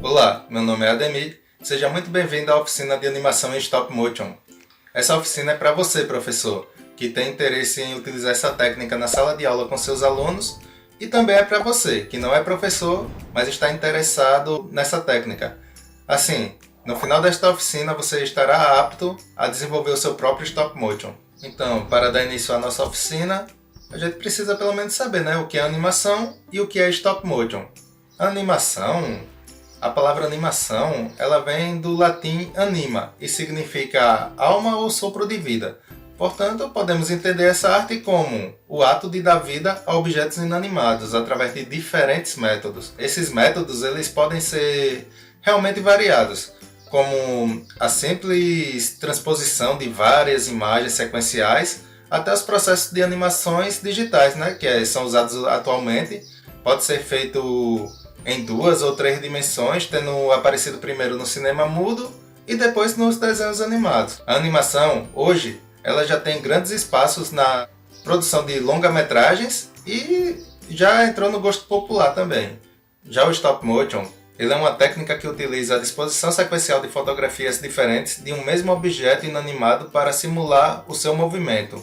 Olá, meu nome é Ademir. Seja muito bem-vindo à oficina de animação em Stop Motion. Essa oficina é para você, professor, que tem interesse em utilizar essa técnica na sala de aula com seus alunos, e também é para você, que não é professor, mas está interessado nessa técnica. Assim, no final desta oficina você estará apto a desenvolver o seu próprio Stop Motion. Então, para dar início à nossa oficina, a gente precisa pelo menos saber, né, o que é animação e o que é Stop Motion. A animação... A palavra animação, ela vem do latim anima e significa alma ou sopro de vida. Portanto, podemos entender essa arte como o ato de dar vida a objetos inanimados através de diferentes métodos. Esses métodos eles podem ser realmente variados, como a simples transposição de várias imagens sequenciais até os processos de animações digitais, né, que são usados atualmente. Pode ser feito em 2 ou 3 dimensões, tendo aparecido primeiro no cinema mudo e depois nos desenhos animados. A animação, hoje, ela já tem grandes espaços na produção de longa-metragens e já entrou no gosto popular também. Já o stop motion, ele é uma técnica que utiliza a disposição sequencial de fotografias diferentes de um mesmo objeto inanimado para simular o seu movimento.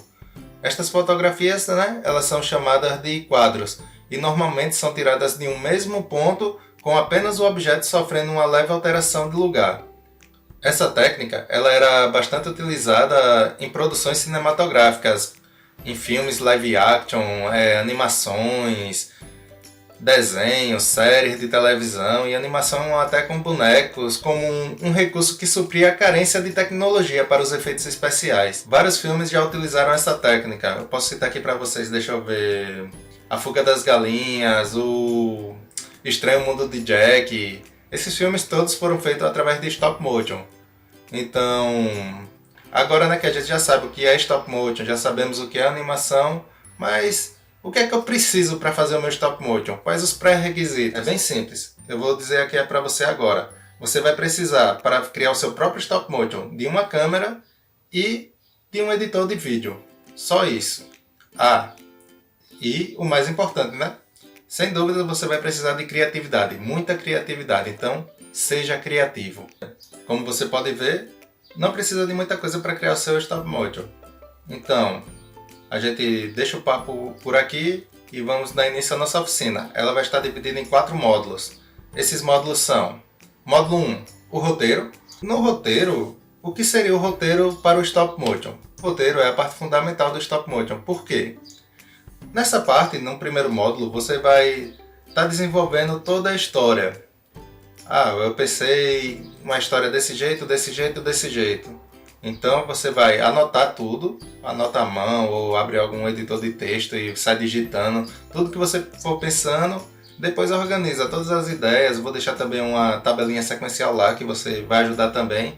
Estas fotografias, né, elas são chamadas de quadros e normalmente são tiradas de um mesmo ponto com apenas o objeto sofrendo uma leve alteração de lugar. Essa técnica ela era bastante utilizada em produções cinematográficas, em filmes live action, animações, desenhos, séries de televisão e animação até com bonecos, como um recurso que supria a carência de tecnologia para os efeitos especiais. Vários filmes já utilizaram essa técnica. Eu posso citar aqui para vocês, deixa eu ver... A Fuga das Galinhas, o Estranho Mundo de Jack. Esses filmes todos foram feitos através de stop motion. Então, agora, né, que a gente já sabe o que é stop motion, já sabemos o que é animação, mas o que é que eu preciso para fazer o meu stop motion? Quais os pré-requisitos? É bem simples. Eu vou dizer aqui para você agora. Você vai precisar, para criar o seu próprio stop motion, de uma câmera e de um editor de vídeo. Só isso. E o mais importante, né? Sem dúvida você vai precisar de criatividade, muita criatividade, então seja criativo. Como você pode ver, não precisa de muita coisa para criar o seu stop motion. Então, a gente deixa o papo por aqui e vamos dar início à nossa oficina. Ela vai estar dividida em 4 módulos. Esses módulos são: módulo 1, o roteiro. No roteiro, o que seria o roteiro para o stop motion? O roteiro é a parte fundamental do stop motion. Por quê? Nessa parte, no primeiro módulo, você vai estar desenvolvendo toda a história. Eu pensei uma história desse jeito, desse jeito, desse jeito. Então você vai anotar tudo, anota à mão ou abre algum editor de texto e sai digitando tudo que você for pensando. Depois organiza todas as ideias. Vou deixar também uma tabelinha sequencial lá que você vai ajudar também.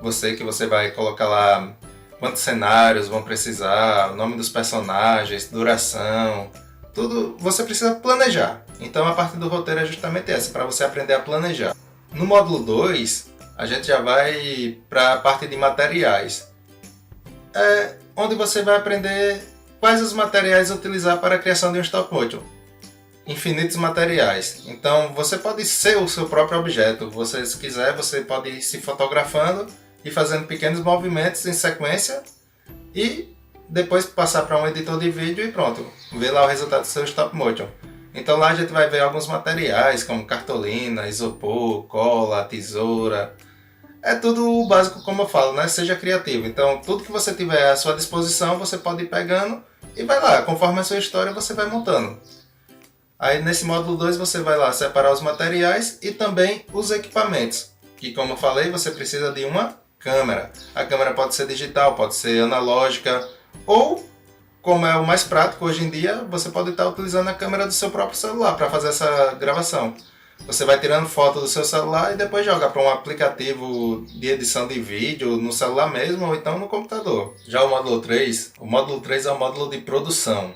Você vai colocar lá quantos cenários vão precisar, o nome dos personagens, duração, tudo você precisa planejar. Então a parte do roteiro é justamente essa, para você aprender a planejar. No módulo 2, a gente já vai para a parte de materiais. Onde você vai aprender quais os materiais utilizar para a criação de um stop motion. Infinitos materiais. Então você pode ser o seu próprio objeto. Você, se quiser, você pode ir se fotografando e fazendo pequenos movimentos em sequência e depois passar para um editor de vídeo e pronto, ver lá o resultado do seu stop motion. Então lá a gente vai ver alguns materiais como cartolina, isopor, cola, tesoura. É tudo o básico, como eu falo, né? Seja criativo. Então tudo que você tiver à sua disposição você pode ir pegando e vai lá, conforme a sua história você vai montando. Aí nesse módulo 2 você vai lá separar os materiais e também os equipamentos, que como eu falei você precisa de uma câmera. A câmera pode ser digital, pode ser analógica ou, como é o mais prático hoje em dia, você pode estar utilizando a câmera do seu próprio celular para fazer essa gravação. Você vai tirando foto do seu celular e depois joga para um aplicativo de edição de vídeo no celular mesmo ou então no computador. Já o módulo 3 é o módulo de produção.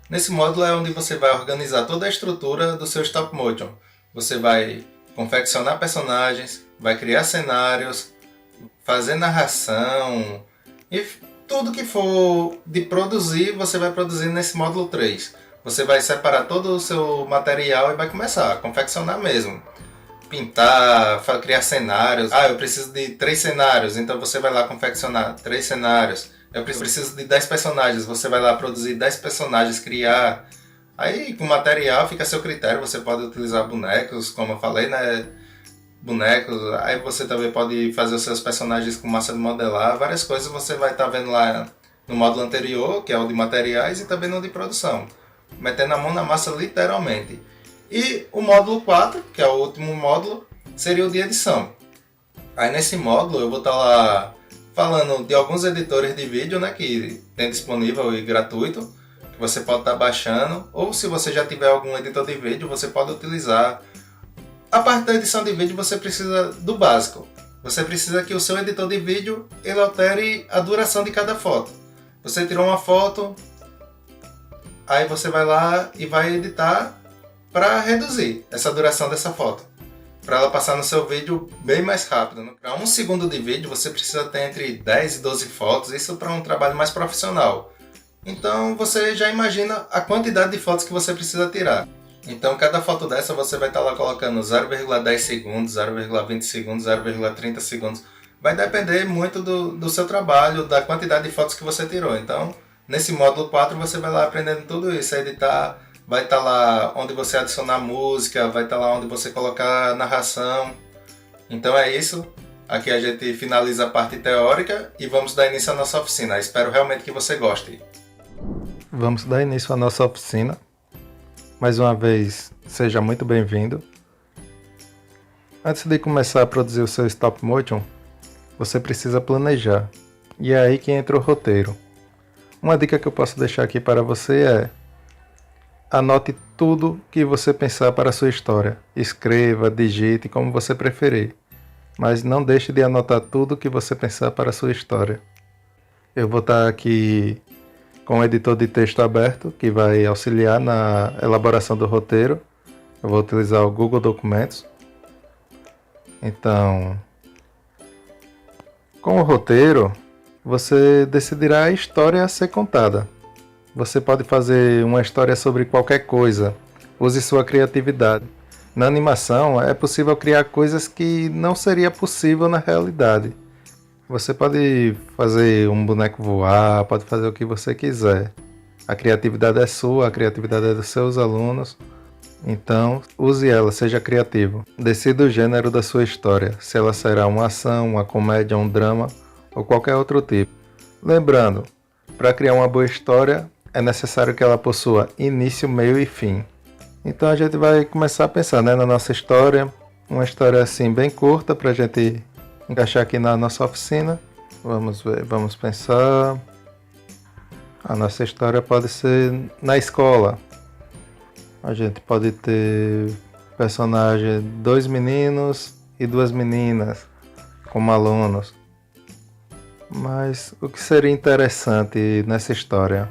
Nesse módulo é onde você vai organizar toda a estrutura do seu stop motion. Você vai confeccionar personagens, vai criar cenários, fazer narração e tudo que for de produzir, você vai produzir nesse módulo 3. Você vai separar todo o seu material e vai começar a confeccionar mesmo. pintar, criar cenários. Ah, eu preciso de 3 cenários, então você vai lá confeccionar 3 cenários. Eu preciso de 10 personagens, você vai lá produzir 10 personagens, criar. Aí com material fica a seu critério, você pode utilizar bonecos, como eu falei, né? Bonecos, aí você também pode fazer os seus personagens com massa de modelar, várias coisas você vai estar vendo lá no módulo anterior, que é o de materiais, e também no de produção. Metendo a mão na massa literalmente. E o módulo 4, que é o último módulo, seria o de edição. Aí nesse módulo eu vou estar lá falando de alguns editores de vídeo, né, que tem disponível e gratuito, que você pode estar baixando, ou se você já tiver algum editor de vídeo, você pode utilizar. A parte da edição de vídeo você precisa do básico. Você precisa que o seu editor de vídeo ele altere a duração de cada foto. Você tirou uma foto, aí você vai lá e vai editar para reduzir essa duração dessa foto, para ela passar no seu vídeo bem mais rápido. Para 1 segundo de vídeo você precisa ter entre 10 e 12 fotos, isso para um trabalho mais profissional. Então você já imagina a quantidade de fotos que você precisa tirar. Então cada foto dessa você vai estar lá colocando 0,10 segundos, 0,20 segundos, 0,30 segundos. Vai depender muito do seu trabalho, da quantidade de fotos que você tirou. Então nesse módulo 4 você vai lá aprendendo tudo isso, a editar. Vai estar lá onde você adicionar música, vai estar lá onde você colocar narração. Então é isso. Aqui a gente finaliza a parte teórica e vamos dar início à nossa oficina. Espero realmente que você goste. Vamos dar início à nossa oficina. Mais uma vez, seja muito bem-vindo. Antes de começar a produzir o seu stop motion, você precisa planejar. E é aí que entra o roteiro. Uma dica que eu posso deixar aqui para você é: anote tudo que você pensar para a sua história. Escreva, digite, como você preferir. Mas não deixe de anotar tudo que você pensar para a sua história. Eu vou estar aqui com o editor de texto aberto, que vai auxiliar na elaboração do roteiro. Eu vou utilizar o Google Documentos. Então, com o roteiro, você decidirá a história a ser contada. Você pode fazer uma história sobre qualquer coisa. Use sua criatividade. Na animação, é possível criar coisas que não seria possível na realidade. Você pode fazer um boneco voar, pode fazer o que você quiser. A criatividade é sua, a criatividade é dos seus alunos. Então, use ela, seja criativo. Decida o gênero da sua história, se ela será uma ação, uma comédia, um drama ou qualquer outro tipo. Lembrando, para criar uma boa história, é necessário que ela possua início, meio e fim. Então a gente vai começar a pensar, né, na nossa história. Uma história assim bem curta para a gente encaixar aqui na nossa oficina. Vamos ver, vamos pensar. A nossa história pode ser na escola. A gente pode ter personagem 2 meninos e 2 meninas como alunos. Mas o que seria interessante nessa história?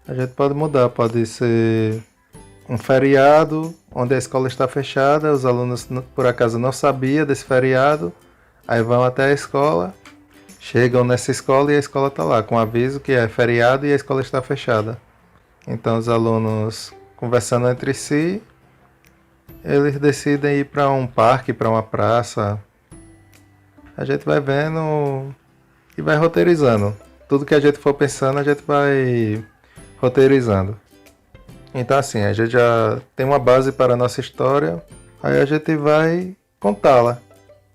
A gente pode mudar, pode ser um feriado onde a escola está fechada, os alunos por acaso não sabiam desse feriado, aí vão até a escola, chegam nessa escola e a escola está lá, com aviso que é feriado e a escola está fechada. Então os alunos conversando entre si, eles decidem ir para um parque, para uma praça. A gente vai vendo e vai roteirizando. Tudo que a gente for pensando, a gente vai roteirizando. Então assim, a gente já tem uma base para a nossa história, aí a gente vai contá-la,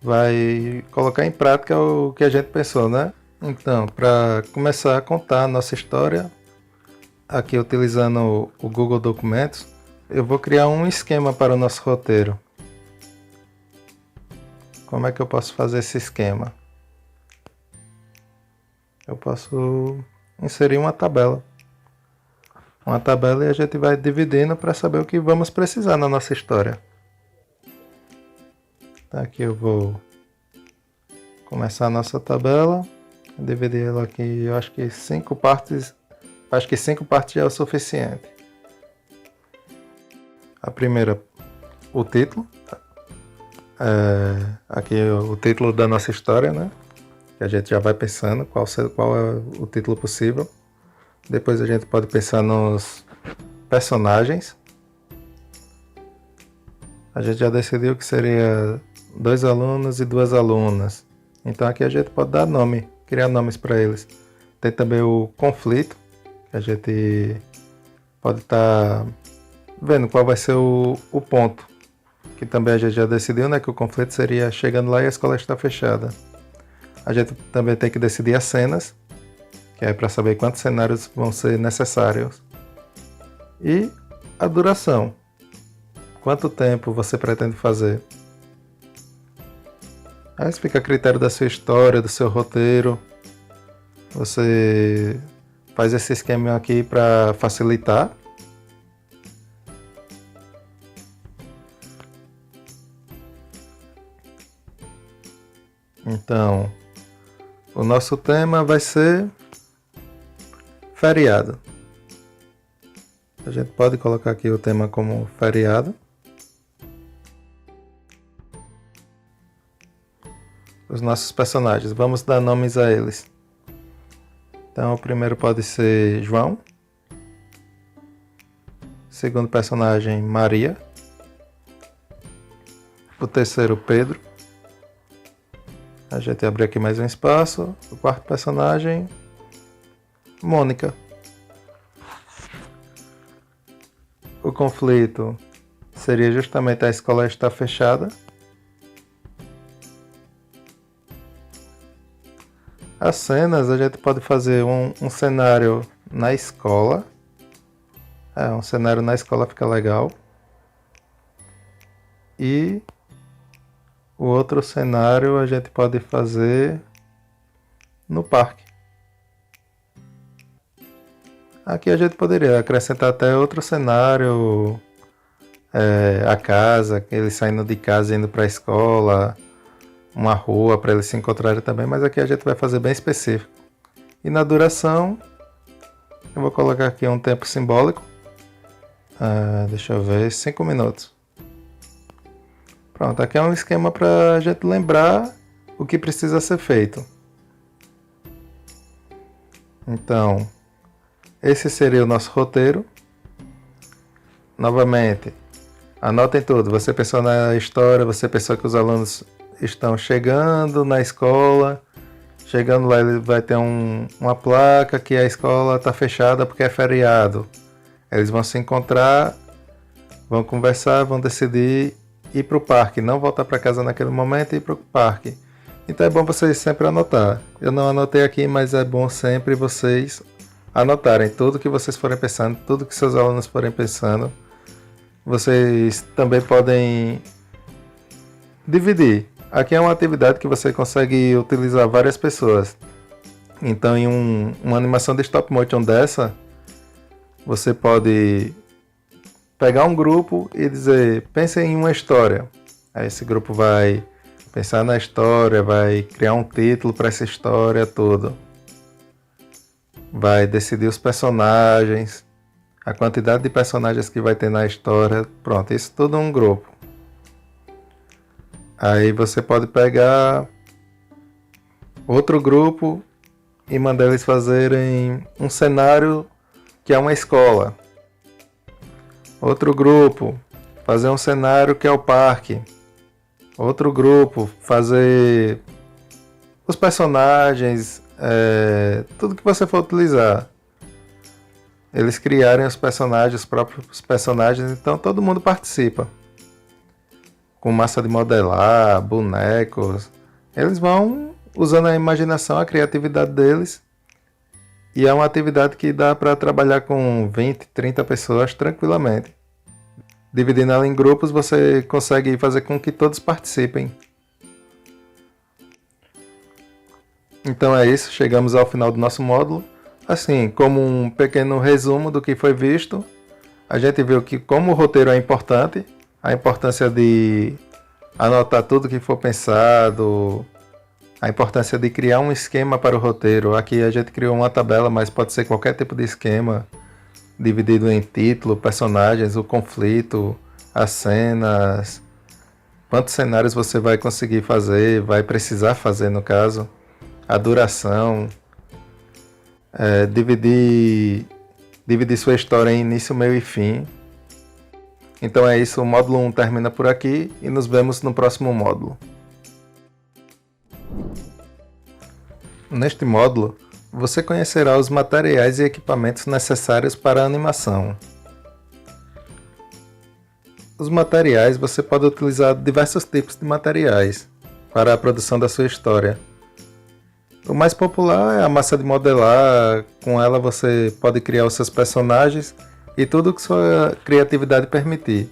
vai colocar em prática o que a gente pensou, né? Então, para começar a contar a nossa história, aqui utilizando o Google Documentos, eu vou criar um esquema para o nosso roteiro. Como é que eu posso fazer esse esquema? Eu posso inserir uma tabela. Uma tabela e a gente vai dividindo para saber o que vamos precisar na nossa história. Tá, aqui eu vou começar a nossa tabela, dividir ela aqui, eu acho que 5 partes, acho que 5 partes já é o suficiente. A primeira, o título, aqui é o título da nossa história, né? Que a gente já vai pensando qual é o título possível. Depois a gente pode pensar nos personagens. A gente já decidiu que seria 2 alunos e 2 alunas. Então aqui a gente pode dar nome, criar nomes para eles. Tem também o conflito, que a gente pode estar vendo qual vai ser o ponto. Que também a gente já decidiu, né, que o conflito seria chegando lá e a escola está fechada. A gente também tem que decidir as cenas, que é para saber quantos cenários vão ser necessários. E a duração. Quanto tempo você pretende fazer? Aí isso fica a critério da sua história, do seu roteiro. Você faz esse esquema aqui para facilitar. Então, o nosso tema vai ser feriado. A gente pode colocar aqui o tema como feriado. Os nossos personagens, vamos dar nomes a eles. Então, o primeiro pode ser João. O segundo personagem, Maria. O terceiro, Pedro. A gente abre aqui mais um espaço. O quarto personagem, Mônica. O conflito seria justamente a escola estar fechada. As cenas a gente pode fazer um cenário na escola. Um cenário na escola fica legal. E o outro cenário a gente pode fazer no parque. Aqui a gente poderia acrescentar até outro cenário, a casa, eles saindo de casa e indo para a escola, uma rua para eles se encontrarem também, mas aqui a gente vai fazer bem específico. E na duração, eu vou colocar aqui um tempo simbólico, deixa eu ver, 5 minutos. Pronto, aqui é um esquema para a gente lembrar o que precisa ser feito. Então, esse seria o nosso roteiro. Novamente, anotem tudo. Você pensou na história, você pensou que os alunos estão chegando na escola. Chegando lá, ele vai ter uma placa que a escola está fechada porque é feriado. Eles vão se encontrar, vão conversar, vão decidir ir para o parque. Não voltar para casa naquele momento e ir para o parque. Então é bom vocês sempre anotar. Eu não anotei aqui, mas é bom sempre vocês anotarem tudo que vocês forem pensando, tudo que seus alunos forem pensando. Vocês também podem dividir. Aqui é uma atividade que você consegue utilizar várias pessoas. Então, em uma animação de stop motion dessa, você pode pegar um grupo e dizer, pensem em uma história. Aí esse grupo vai pensar na história, vai criar um título para essa história toda. Vai decidir os personagens, a quantidade de personagens que vai ter na história. Pronto, isso tudo um grupo. Aí você pode pegar outro grupo e mandar eles fazerem um cenário que é uma escola. Outro grupo, fazer um cenário que é o parque. Outro grupo, fazer os personagens, tudo que você for utilizar. Eles criarem os personagens, os próprios personagens, então todo mundo participa. Com massa de modelar, bonecos. Eles vão usando a imaginação, a criatividade deles. E é uma atividade que dá para trabalhar com 20, 30 pessoas tranquilamente. Dividindo ela em grupos, você consegue fazer com que todos participem. Então é isso, chegamos ao final do nosso módulo. Assim, como um pequeno resumo do que foi visto, a gente viu que como o roteiro é importante, a importância de anotar tudo que for pensado, a importância de criar um esquema para o roteiro. Aqui a gente criou uma tabela, mas pode ser qualquer tipo de esquema, dividido em título, personagens, o conflito, as cenas, quantos cenários você vai conseguir fazer, vai precisar fazer no caso, a duração, dividir sua história em início, meio e fim. Então é isso, o módulo 1 termina por aqui e nos vemos no próximo módulo. Neste módulo, você conhecerá os materiais e equipamentos necessários para a animação. Os materiais, você pode utilizar diversos tipos de materiais para a produção da sua história. O mais popular é a massa de modelar, com ela você pode criar os seus personagens e tudo que sua criatividade permitir.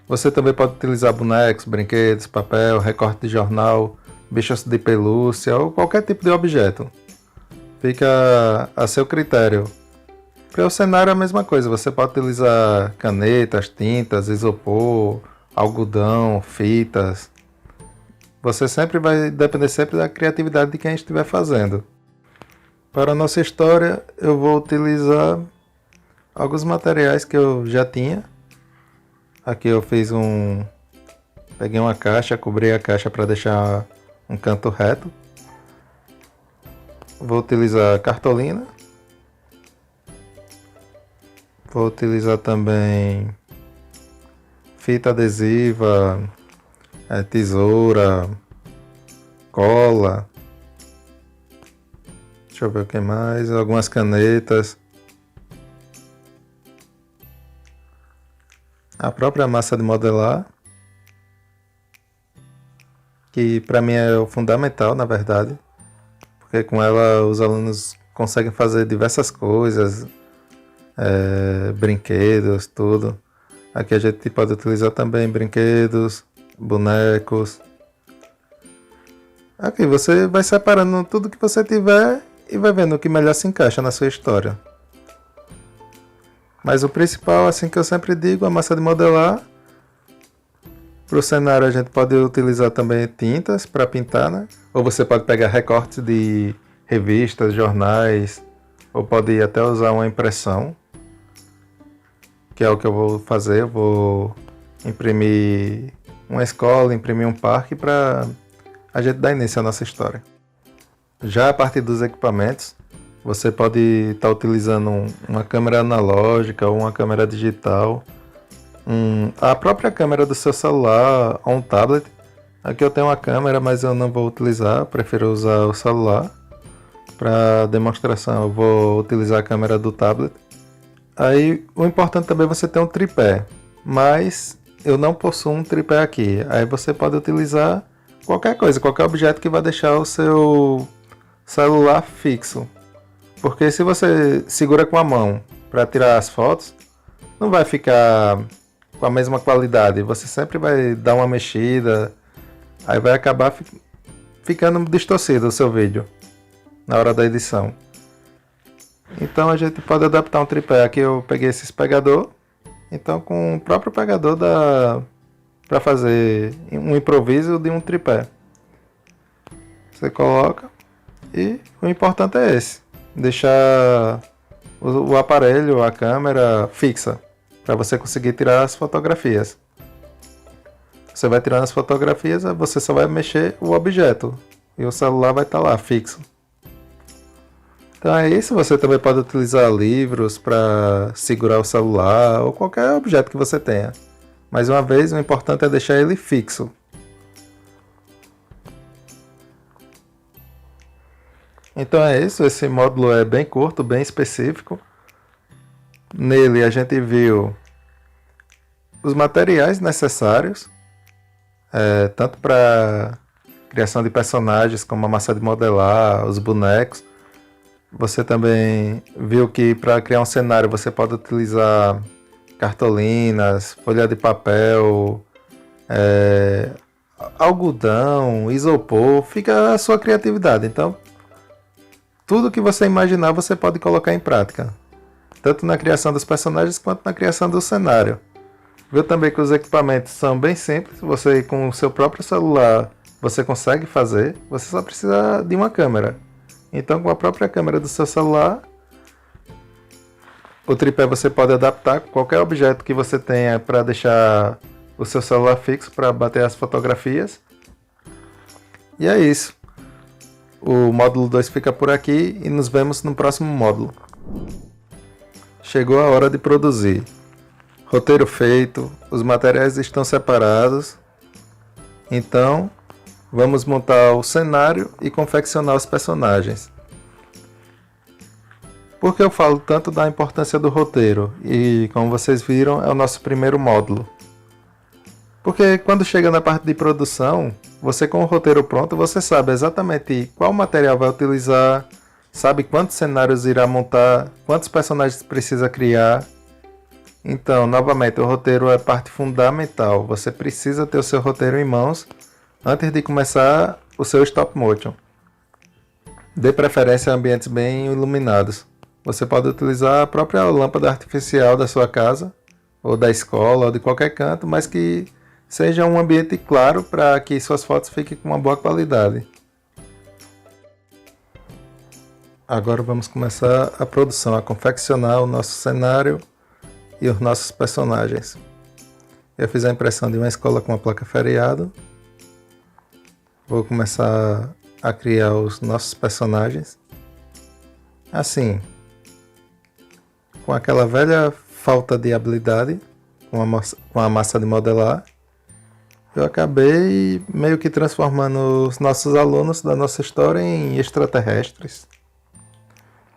Você também pode utilizar bonecos, brinquedos, papel, recorte de jornal, bichos de pelúcia ou qualquer tipo de objeto. Fica a seu critério. Para o cenário é a mesma coisa, você pode utilizar canetas, tintas, isopor, algodão, fitas. Você sempre vai depender sempre da criatividade de quem estiver fazendo. Para a nossa história, eu vou utilizar alguns materiais que eu já tinha. Aqui eu peguei uma caixa, cobri a caixa para deixar um canto reto. Vou utilizar cartolina. Vou utilizar também fita adesiva, tesoura, cola. Deixa eu ver o que mais. Algumas canetas. A própria massa de modelar, que para mim é o fundamental, na verdade, porque com ela os alunos conseguem fazer diversas coisas, brinquedos, tudo. Aqui a gente pode utilizar também brinquedos, bonecos. Aqui você vai separando tudo que você tiver e vai vendo o que melhor se encaixa na sua história. Mas o principal, assim que eu sempre digo, a massa de modelar. Para o cenário a gente pode utilizar também tintas para pintar, né? Ou você pode pegar recortes de revistas, jornais, ou pode até usar uma impressão, que é o que eu vou fazer. Eu vou imprimir uma escola, imprimir um parque para a gente dar início à nossa história. Já a partir dos equipamentos, você pode estar utilizando uma câmera analógica ou uma câmera digital, a própria câmera do seu celular ou um tablet. Aqui eu tenho uma câmera, mas eu não vou utilizar, prefiro usar o celular. Para demonstração eu vou utilizar a câmera do tablet. Aí o importante também é você ter um tripé, mas eu não possuo um tripé aqui. Aí você pode utilizar qualquer coisa, qualquer objeto que vai deixar o seu celular fixo. Porque se você segura com a mão para tirar as fotos, não vai ficar com a mesma qualidade. Você sempre vai dar uma mexida, aí vai acabar ficando distorcido o seu vídeo na hora da edição. Então a gente pode adaptar um tripé. Aqui eu peguei esse pegador, então com o próprio pegador dá para fazer um improviso de um tripé. Você coloca e o importante é esse. Deixar o aparelho, a câmera fixa, para você conseguir tirar as fotografias. Você vai tirando as fotografias, você só vai mexer o objeto e o celular vai estar lá fixo. Então é isso. Você também pode utilizar livros para segurar o celular ou qualquer objeto que você tenha. Mais uma vez, o importante é deixar ele fixo. Então é isso, esse módulo é bem curto, bem específico. Nele a gente viu os materiais necessários, tanto para criação de personagens como a massa de modelar, os bonecos. Você também viu que para criar um cenário você pode utilizar cartolinas, folha de papel, algodão, isopor, fica a sua criatividade. Então tudo que você imaginar você pode colocar em prática, tanto na criação dos personagens quanto na criação do cenário. Viu também que os equipamentos são bem simples, você com o seu próprio celular você consegue fazer, você só precisa de uma câmera. Então com a própria câmera do seu celular, o tripé você pode adaptar com qualquer objeto que você tenha para deixar o seu celular fixo para bater as fotografias. E é isso. O módulo 2 fica por aqui e nos vemos no próximo módulo. Chegou a hora de produzir. roteiro feito, os materiais estão separados. Então, vamos montar o cenário e confeccionar os personagens. Por que eu falo tanto da importância do roteiro? E como vocês viram, é o nosso primeiro módulo. Porque quando chega na parte de produção, você com o roteiro pronto, você sabe exatamente qual material vai utilizar, sabe quantos cenários irá montar, quantos personagens precisa criar. Então, novamente, o roteiro é parte fundamental. Você precisa ter o seu roteiro em mãos antes de começar o seu stop motion. Dê preferência a ambientes bem iluminados. Você pode utilizar a própria lâmpada artificial da sua casa, ou da escola, ou de qualquer canto, mas que seja um ambiente claro para que suas fotos fiquem com uma boa qualidade. Agora vamos começar a produção, a confeccionar o nosso cenário e os nossos personagens. Eu fiz a impressão de uma escola com a placa feriado. Vou começar a criar os nossos personagens. Assim, com aquela velha falta de habilidade com a massa de modelar, eu acabei meio que transformando os nossos alunos da nossa história em extraterrestres.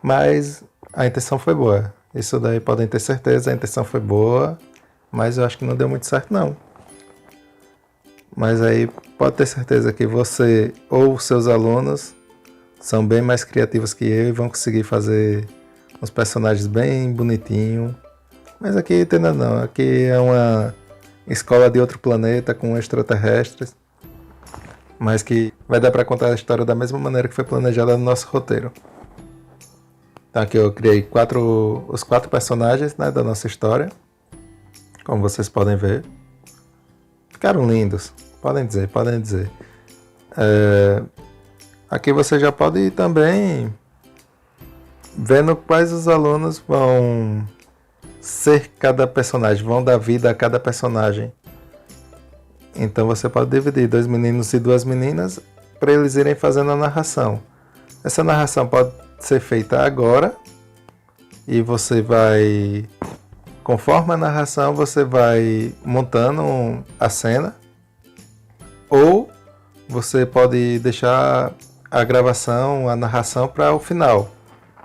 Mas a intenção foi boa. Isso daí podem ter certeza, a intenção foi boa, mas eu acho que não deu muito certo não. Mas aí pode ter certeza que você ou seus alunos são bem mais criativos que eu e vão conseguir fazer uns personagens bem bonitinhos. Mas aqui entenda não, aqui é uma escola de outro planeta com extraterrestres, mas que vai dar para contar a história da mesma maneira que foi planejada no nosso roteiro. Então aqui eu criei os quatro personagens, né, da nossa história, como vocês podem ver. Ficaram lindos, podem dizer. Aqui você já pode ir também vendo quais os alunos vão ser cada personagem, vão dar vida a cada personagem. Então você pode dividir 2 meninos e 2 meninas para eles irem fazendo a narração. Essa narração pode ser feita agora e você vai, conforme a narração, você vai montando a cena, ou você pode deixar a gravação, a narração para o final.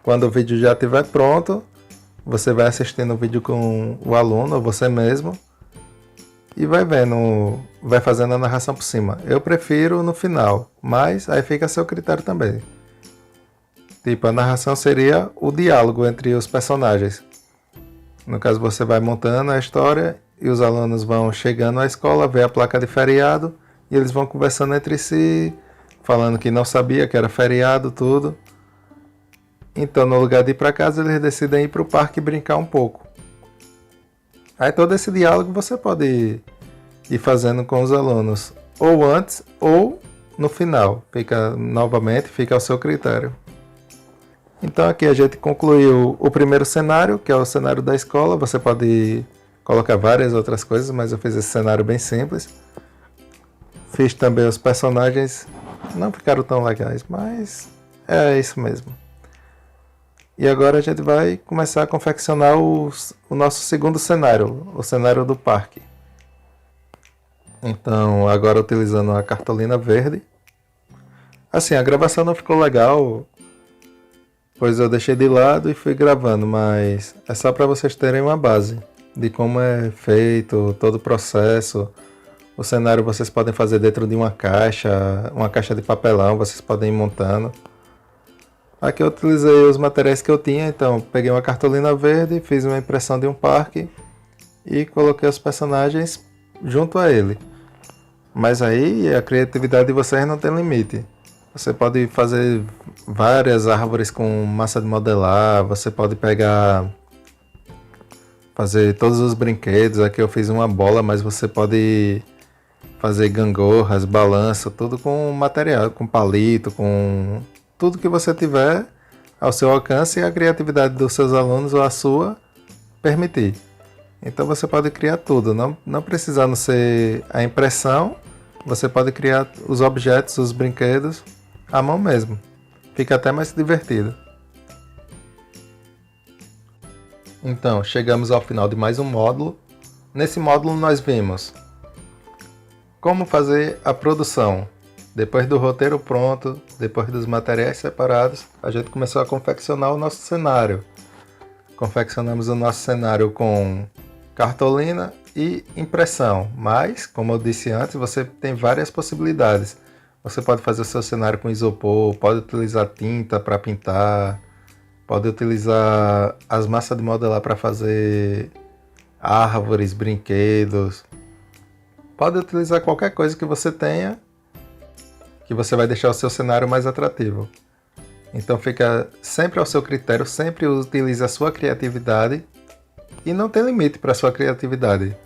Quando o vídeo já estiver pronto, você vai assistindo o vídeo com o aluno ou você mesmo e vai vendo, vai fazendo a narração por cima. Eu prefiro no final, mas aí fica a seu critério também. Tipo, a narração seria o diálogo entre os personagens. No caso, você vai montando a história e os alunos vão chegando à escola, vê a placa de feriado e eles vão conversando entre si, falando que não sabia que era feriado, tudo. Então, no lugar de ir para casa, eles decidem ir para o parque e brincar um pouco. Aí todo esse diálogo você pode ir fazendo com os alunos, ou antes ou no final. Fica ao seu critério. Então aqui a gente concluiu o primeiro cenário, que é o cenário da escola. Você pode colocar várias outras coisas, mas eu fiz esse cenário bem simples. Fiz também os personagens, não ficaram tão legais, mas é isso mesmo. E agora a gente vai começar a confeccionar o nosso segundo cenário, o cenário do parque. Então, agora utilizando a cartolina verde. Assim, a gravação não ficou legal, pois eu deixei de lado e fui gravando, mas é só para vocês terem uma base de como é feito todo o processo. O cenário vocês podem fazer dentro de uma caixa de papelão, vocês podem ir montando. Aqui eu utilizei os materiais que eu tinha, então peguei uma cartolina verde, fiz uma impressão de um parque e coloquei os personagens junto a ele. Mas aí a criatividade de vocês não tem limite. Você pode fazer várias árvores com massa de modelar, você pode fazer todos os brinquedos. Aqui eu fiz uma bola, mas você pode fazer gangorras, balanço, tudo com material, com palito, com tudo que você tiver ao seu alcance e a criatividade dos seus alunos ou a sua permitir. Então você pode criar tudo, não precisando ser a impressão, você pode criar os objetos, os brinquedos à mão mesmo. Fica até mais divertido. Então, chegamos ao final de mais um módulo. Nesse módulo nós vimos como fazer a produção. Depois do roteiro pronto, depois dos materiais separados, a gente começou a confeccionar o nosso cenário. Confeccionamos o nosso cenário com cartolina e impressão, mas, como eu disse antes, você tem várias possibilidades. Você pode fazer o seu cenário com isopor, pode utilizar tinta para pintar, pode utilizar as massas de modelar para fazer árvores, brinquedos. Pode utilizar qualquer coisa que você tenha, que você vai deixar o seu cenário mais atrativo. Então fica sempre ao seu critério, sempre utilize a sua criatividade e não tem limite para a sua criatividade.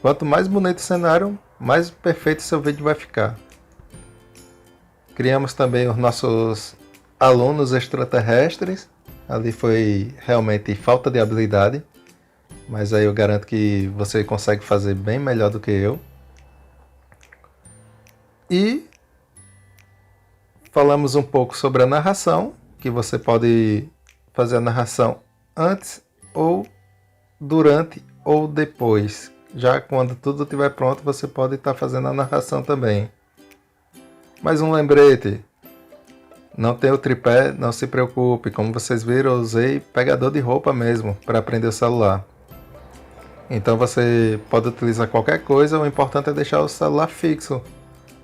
Quanto mais bonito o cenário, mais perfeito seu vídeo vai ficar. Criamos também os nossos alunos extraterrestres. Ali foi realmente falta de habilidade, mas aí eu garanto que você consegue fazer bem melhor do que eu. E falamos um pouco sobre a narração, que você pode fazer a narração antes ou durante ou depois. Já quando tudo estiver pronto, você pode estar fazendo a narração também. Mais um lembrete. Não tem o tripé, não se preocupe. Como vocês viram, eu usei pegador de roupa mesmo para prender o celular. Então você pode utilizar qualquer coisa, o importante é deixar o celular fixo.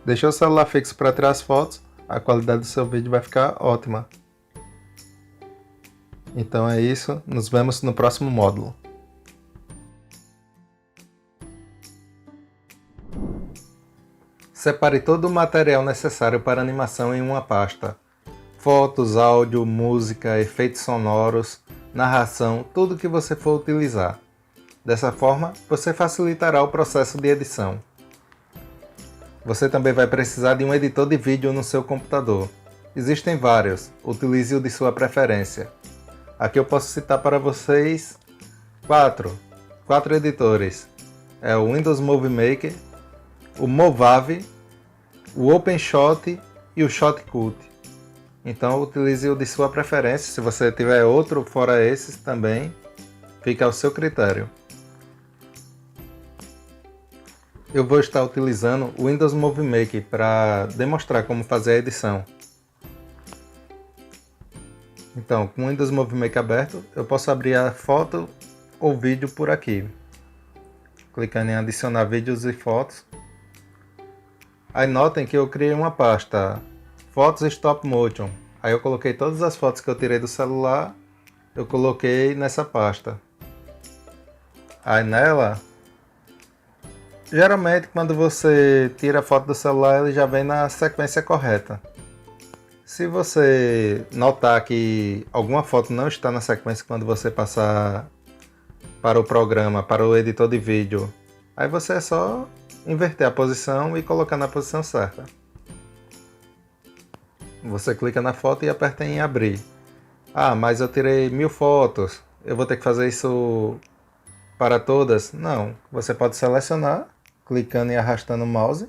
Deixou o celular fixo para tirar as fotos, a qualidade do seu vídeo vai ficar ótima. Então é isso, nos vemos no próximo módulo. Separe todo o material necessário para animação em uma pasta. Fotos, áudio, música, efeitos sonoros, narração, tudo que você for utilizar. Dessa forma, você facilitará o processo de edição. Você também vai precisar de um editor de vídeo no seu computador. Existem vários, utilize o de sua preferência. Aqui eu posso citar para vocês quatro editores. É o Windows Movie Maker, o Movavi, o OpenShot e o Shotcut. Então utilize o de sua preferência. Se você tiver outro fora esses também, fica ao seu critério. Eu vou estar utilizando o Windows Movie Maker para demonstrar como fazer a edição. Então, com o Windows Movie Maker aberto, eu posso abrir a foto ou vídeo por aqui. Clicando em adicionar vídeos e fotos. Aí notem que eu criei uma pasta, fotos stop motion. Aí eu coloquei todas as fotos que eu tirei do celular, eu coloquei nessa pasta. Aí nela, geralmente quando você tira a foto do celular, ele já vem na sequência correta. Se você notar que alguma foto não está na sequência quando você passar para o programa, para o editor de vídeo, aí você é só inverter a posição e colocar na posição certa. Você clica na foto e aperta em abrir. Ah, mas eu tirei 1000 fotos, eu vou ter que fazer isso para todas? Não, você pode selecionar, clicando e arrastando o mouse,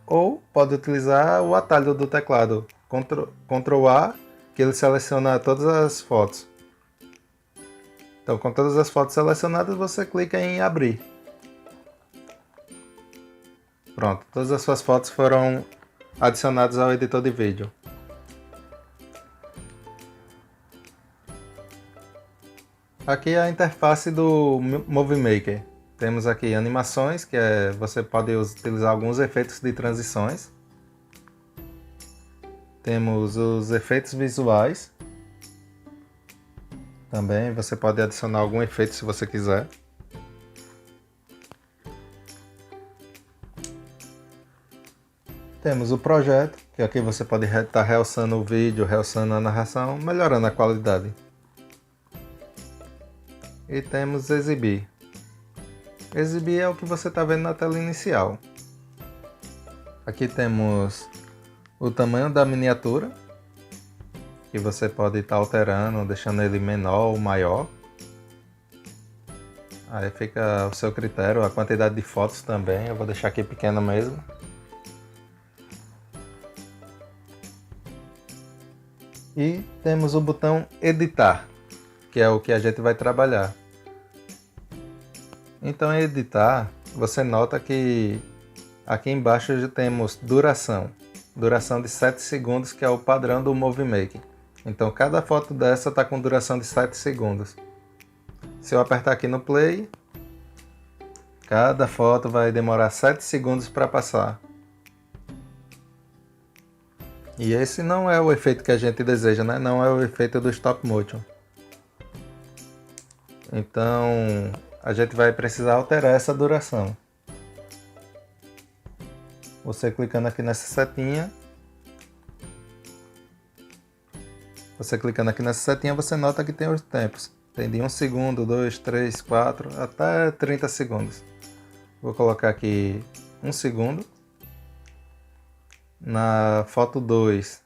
ou pode utilizar o atalho do teclado, Ctrl A, que ele seleciona todas as fotos. Então, com todas as fotos selecionadas, você clica em abrir. Pronto, todas as suas fotos foram adicionadas ao editor de vídeo. Aqui é a interface do Movie Maker. Temos aqui animações, que você pode utilizar alguns efeitos de transições. Temos os efeitos visuais. Também você pode adicionar algum efeito se você quiser. Temos o projeto, que aqui você pode estar realçando o vídeo, realçando a narração, melhorando a qualidade. E temos exibir. Exibir é o que você está vendo na tela inicial. Aqui temos o tamanho da miniatura, que você pode estar alterando, deixando ele menor ou maior. Aí fica ao seu critério, a quantidade de fotos também, eu vou deixar aqui pequena mesmo. E temos o botão editar, que é o que a gente vai trabalhar. Então em editar, você nota que aqui embaixo já temos duração. Duração de 7 segundos, que é o padrão do Movie Maker. Então cada foto dessa está com duração de 7 segundos. Se eu apertar aqui no play, cada foto vai demorar 7 segundos para passar. E esse não é o efeito que a gente deseja, né? Não é o efeito do stop motion. Então a gente vai precisar alterar essa duração. Você clicando aqui nessa setinha. Você nota que tem os tempos. Tem de 1 segundo, 2, 3, 4, até 30 segundos. Vou colocar aqui 1 segundo. Na foto 2,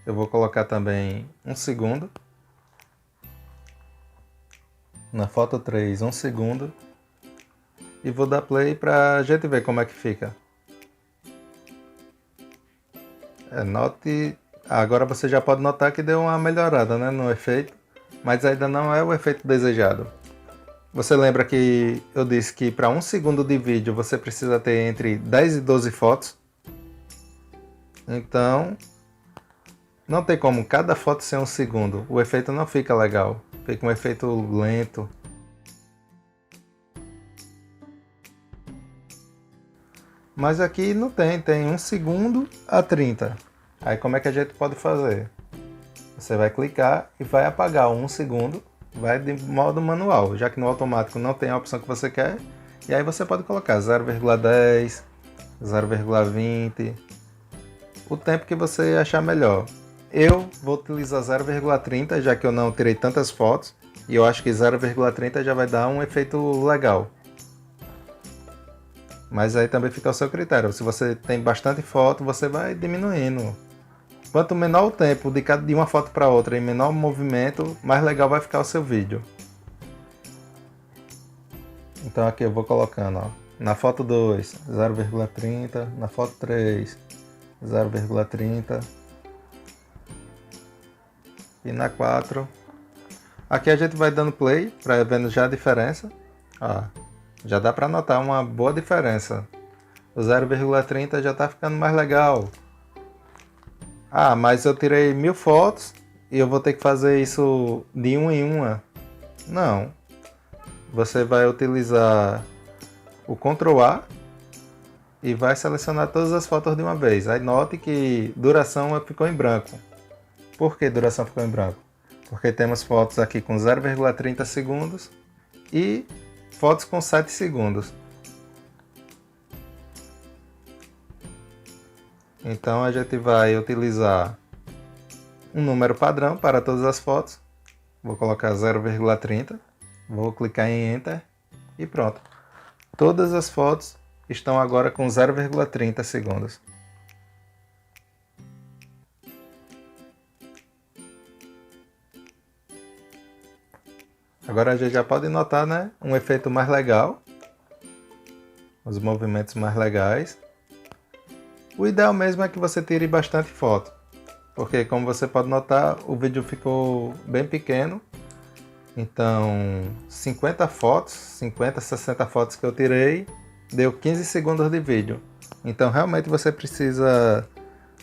eu vou colocar também 1 segundo. Na foto 3, 1 segundo. E vou dar play pra gente ver como é que fica. Note... Agora você já pode notar que deu uma melhorada, né, no efeito. Mas ainda não é o efeito desejado. Você lembra que eu disse que para 1 segundo de vídeo você precisa ter entre 10 e 12 fotos? Então, não tem como cada foto ser 1 segundo. O efeito não fica legal. Fica um efeito lento. Mas aqui não tem. Tem 1 segundo a 30. Aí como é que a gente pode fazer? Você vai clicar e vai apagar 1 segundo. Vai de modo manual, já que no automático não tem a opção que você quer. E aí você pode colocar 0,10, 0,20, o tempo que você achar melhor. Eu vou utilizar 0,30, já que eu não tirei tantas fotos. E eu acho que 0,30 já vai dar um efeito legal. Mas aí também fica ao seu critério. Se você tem bastante foto, você vai diminuindo. Quanto menor o tempo de uma foto para outra e menor o movimento, mais legal vai ficar o seu vídeo. Então aqui eu vou colocando, ó, na foto 2, 0,30, na foto 3, 0,30 e na 4. Aqui a gente vai dando play para ver já a diferença. Ó, já dá para notar uma boa diferença. O 0,30 já está ficando mais legal. Ah, mas eu tirei 1000 fotos e eu vou ter que fazer isso de uma em uma. Não. Você vai utilizar o Ctrl A e vai selecionar todas as fotos de uma vez. Aí note que duração ficou em branco. Por que duração ficou em branco? Porque temos fotos aqui com 0,30 segundos e fotos com 7 segundos. Então a gente vai utilizar um número padrão para todas as fotos. Vou colocar 0,30. Vou clicar em Enter e pronto. Todas as fotos estão agora com 0,30 segundos. Agora a gente já pode notar, né, um efeito mais legal. Os movimentos mais legais. O ideal mesmo é que você tire bastante foto, porque como você pode notar, o vídeo ficou bem pequeno. Então 50 fotos, 50, 60 fotos que eu tirei, deu 15 segundos de vídeo. Então realmente você precisa,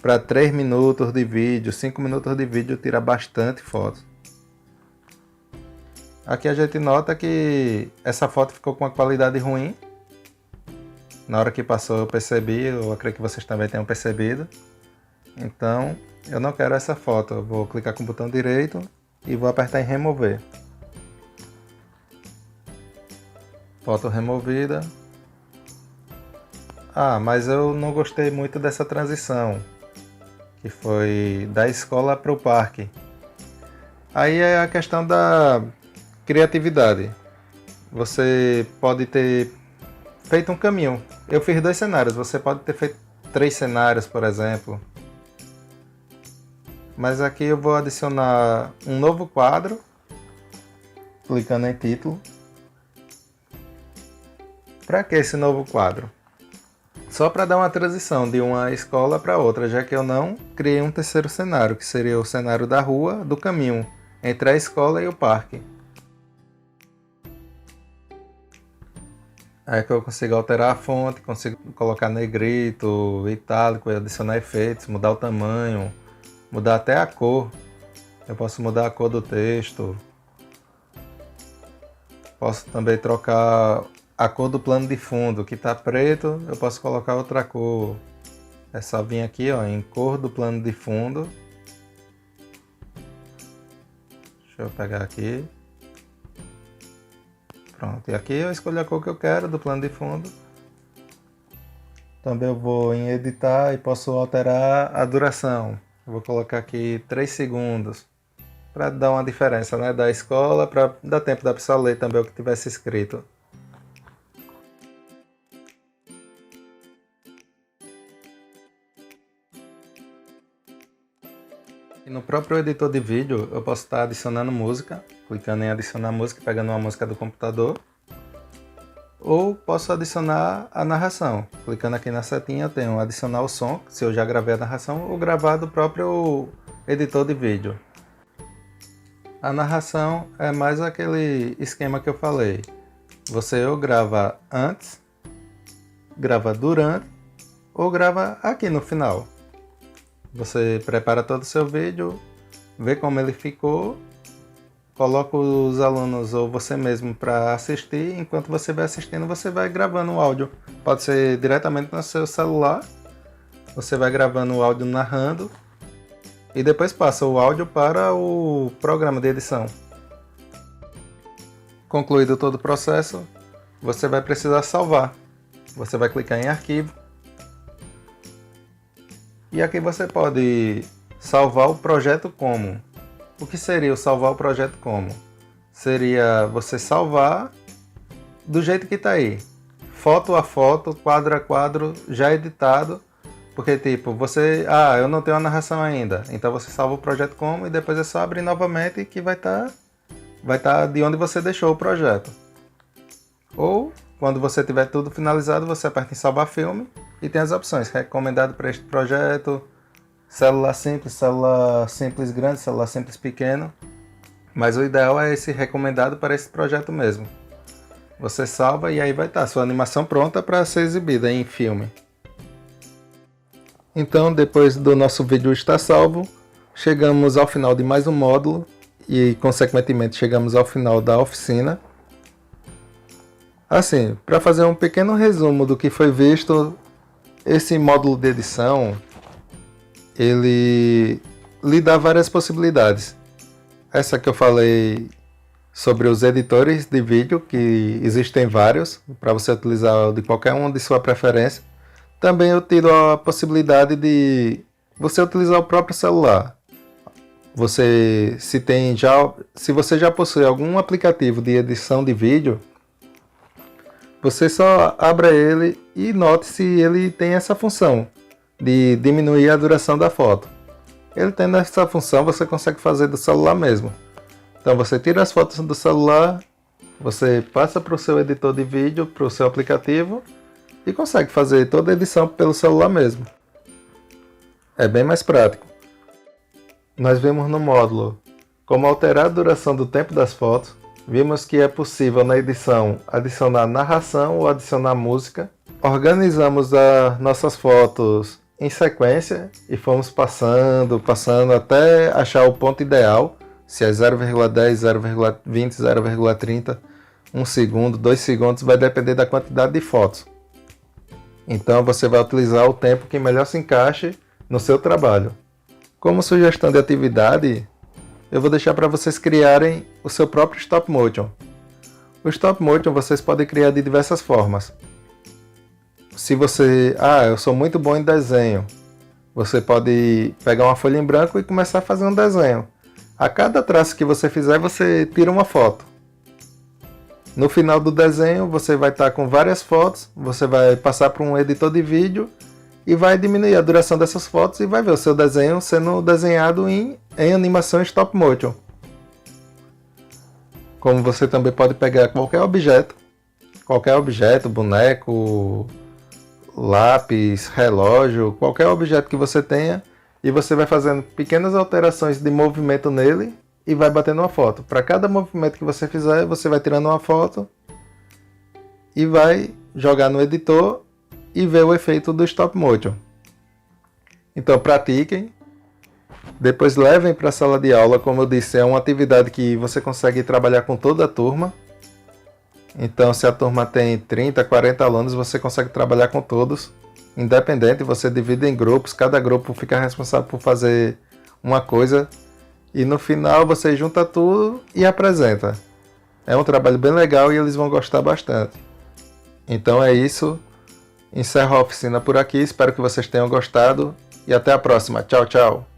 para 3 minutos de vídeo, 5 minutos de vídeo, tirar bastante fotos. Aqui a gente nota que essa foto ficou com uma qualidade ruim. Na hora que passou eu percebi, eu acredito que vocês também tenham percebido. Então eu não quero essa foto, eu vou clicar com o botão direito e vou apertar em remover. Foto removida. Ah, mas eu não gostei muito dessa transição, que foi da escola para o parque. Aí é a questão da criatividade. Você pode ter feito um caminho. Eu fiz 2 cenários, você pode ter feito 3 cenários, por exemplo. Mas aqui eu vou adicionar um novo quadro, clicando em título. Para que esse novo quadro? Só para dar uma transição de uma escola para outra, já que eu não criei um terceiro cenário, que seria o cenário da rua, do caminho, entre a escola e o parque. É que eu consigo alterar a fonte, consigo colocar negrito, itálico, adicionar efeitos, mudar o tamanho, mudar até a cor. Eu posso mudar a cor do texto. Posso também trocar a cor do plano de fundo, que está preto, eu posso colocar outra cor. É só vir aqui, ó, em cor do plano de fundo. Deixa eu pegar aqui. Pronto, e aqui eu escolho a cor que eu quero do plano de fundo. Também eu vou em editar e posso alterar a duração. Eu vou colocar aqui 3 segundos. Para dar uma diferença, né, da escola, para dar tempo da pessoa ler também o que tivesse escrito. E no próprio editor de vídeo eu posso estar adicionando música, clicando em adicionar música, pegando uma música do computador. Ou posso adicionar a narração. Clicando aqui na setinha eu tenho adicionar o som, se eu já gravei a narração, ou gravar do próprio editor de vídeo. A narração é mais aquele esquema que eu falei. Você ou grava antes, grava durante, ou grava aqui no final. Você prepara todo o seu vídeo, vê como ele ficou, coloca os alunos ou você mesmo para assistir. Enquanto você vai assistindo, você vai gravando o áudio. Pode ser diretamente no seu celular, você vai gravando o áudio narrando e depois passa o áudio para o programa de edição. Concluído todo o processo, você vai precisar salvar. Você vai clicar em arquivo. E aqui você pode salvar o projeto como. O que seria o salvar o projeto como? Seria você salvar do jeito que está aí. Foto a foto, quadro a quadro, já editado. Porque tipo, você... eu não tenho a narração ainda. Então você salva o projeto como e depois é só abrir novamente que vai estar de onde você deixou o projeto. Ou, quando você tiver tudo finalizado, você aperta em salvar filme e tem as opções. Recomendado para este projeto, celular simples grande, celular simples pequeno. Mas o ideal é esse recomendado para esse projeto mesmo. Você salva e aí vai estar sua animação pronta para ser exibida em filme. Então, depois do nosso vídeo estar salvo, chegamos ao final de mais um módulo e, consequentemente, chegamos ao final da oficina. Assim, para fazer um pequeno resumo do que foi visto, esse módulo de edição, ele lhe dá várias possibilidades. Essa que eu falei sobre os editores de vídeo, que existem vários, para você utilizar de qualquer um de sua preferência. Também eu tiro a possibilidade de você utilizar o próprio celular. Se você já possui algum aplicativo de edição de vídeo, você só abra ele e note se ele tem essa função de diminuir a duração da foto. Ele tendo essa função, você consegue fazer do celular mesmo. Então você tira as fotos do celular, você passa para o seu editor de vídeo, para o seu aplicativo e consegue fazer toda a edição pelo celular mesmo. É bem mais prático. Nós vimos no módulo como alterar a duração do tempo das fotos. Vimos que é possível na edição adicionar narração ou adicionar música. Organizamos as nossas fotos em sequência e fomos passando até achar o ponto ideal. Se é 0,10, 0,20, 0,30, 1 segundo, 2 segundos, vai depender da quantidade de fotos. Então você vai utilizar o tempo que melhor se encaixe no seu trabalho. Como sugestão de atividade, eu vou deixar para vocês criarem o seu próprio stop motion. O stop motion vocês podem criar de diversas formas. Se você... eu sou muito bom em desenho. Você pode pegar uma folha em branco e começar a fazer um desenho. A cada traço que você fizer, você tira uma foto. No final do desenho, você vai estar com várias fotos, você vai passar para um editor de vídeo e vai diminuir a duração dessas fotos e vai ver o seu desenho sendo desenhado em animação stop motion. Como você também pode pegar qualquer objeto, boneco, lápis, relógio, qualquer objeto que você tenha, e você vai fazendo pequenas alterações de movimento nele e vai batendo uma foto. Para cada movimento que você fizer, você vai tirando uma foto e vai jogar no editor e ver o efeito do stop motion. Então pratiquem, depois levem para a sala de aula. Como eu disse, é uma atividade que você consegue trabalhar com toda a turma. Então se a turma tem 30, 40 alunos, você consegue trabalhar com todos, independente, você divide em grupos, cada grupo fica responsável por fazer uma coisa e no final você junta tudo e apresenta. É um trabalho bem legal e eles vão gostar bastante. Então é isso, encerro a oficina por aqui, espero que vocês tenham gostado e até a próxima. Tchau, tchau!